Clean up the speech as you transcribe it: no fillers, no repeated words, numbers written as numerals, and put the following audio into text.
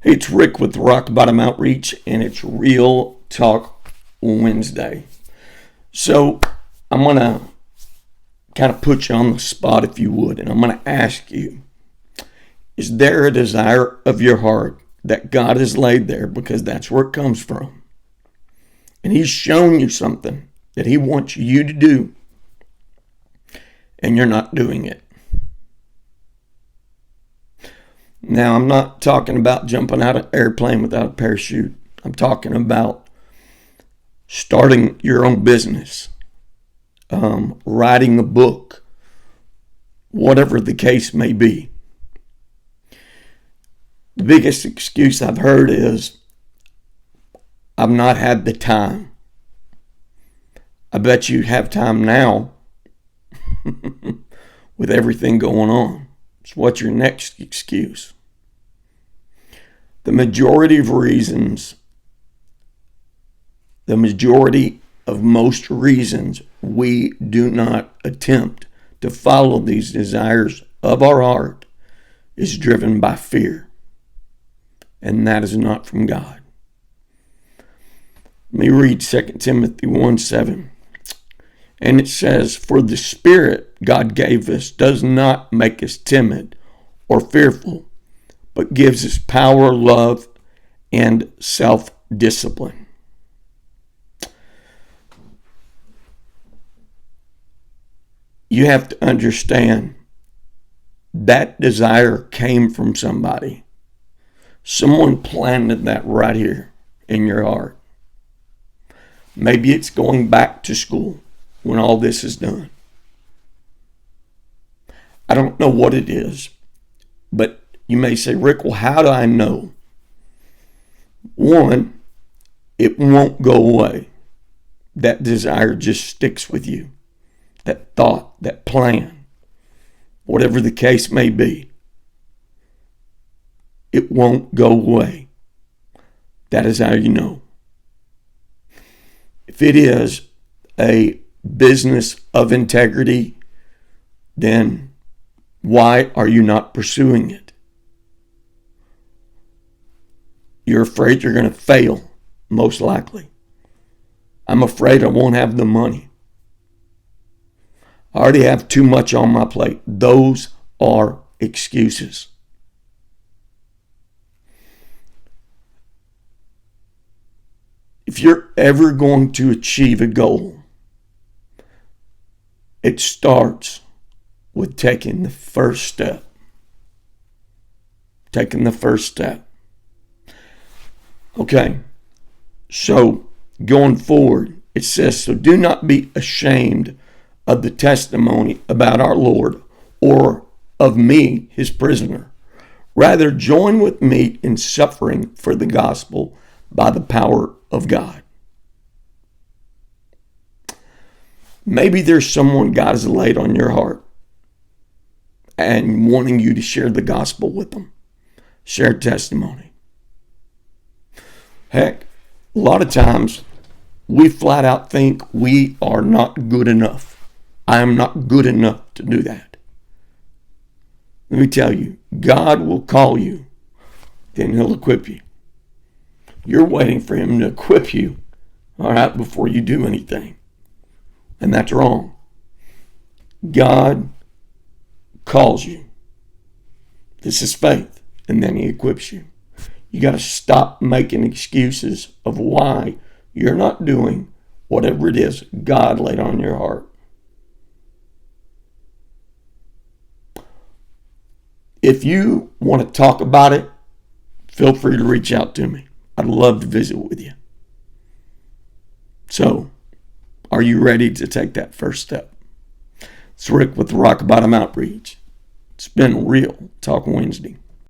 Hey, it's Rick with Rock Bottom Outreach, and it's Real Talk Wednesday. So I'm going to kind of put you on the spot, if you would, and I'm going to ask you, is there a desire of your heart that God has laid there, because that's where it comes from, and He's shown you something that He wants you to do, and you're not doing it? Now, I'm not talking about jumping out of an airplane without a parachute. I'm talking about starting your own business, writing a book, whatever the case may be. The biggest excuse I've heard is, I've not had the time. I bet you have time now with everything going on. So what's your next excuse? The majority of most reasons we do not attempt to follow these desires of our heart is driven by fear. And that is not from God. Let me read 2 Timothy 1:7. And it says, "For the Spirit God gave us does not make us timid or fearful, but gives us power, love, and self-discipline." You have to understand that desire came from somebody. Someone planted that right here in your heart. Maybe it's going back to school when all this is done. I don't know what it is, but you may say, "Rick, well, how do I know?" One, it won't go away. That desire just sticks with you. That thought, that plan, whatever the case may be, it won't go away. That is how you know. If it is a business of integrity, then why are you not pursuing it? You're afraid you're going to fail, most likely. I'm afraid I won't have the money. I already have too much on my plate. Those are excuses. If you're ever going to achieve a goal, it starts with taking the first step. Taking the first step. Okay, so going forward, it says, "So do not be ashamed of the testimony about our Lord, or of me, His prisoner. Rather, join with me in suffering for the gospel by the power of God." Maybe there's someone God has laid on your heart and wanting you to share the gospel with them. Share testimony. Heck, a lot of times we flat out think we are not good enough. I am not good enough to do that. Let me tell you, God will call you, then He'll equip you. You're waiting for Him to equip you, all right, before you do anything. And that's wrong. God calls you. This is faith. And then He equips you. You got to stop making excuses of why you're not doing whatever it is God laid on your heart. If you want to talk about it, feel free to reach out to me. I'd love to visit with you. So, are you ready to take that first step? It's Rick with the Rock Bottom Outreach. It's been Real Talk Wednesday.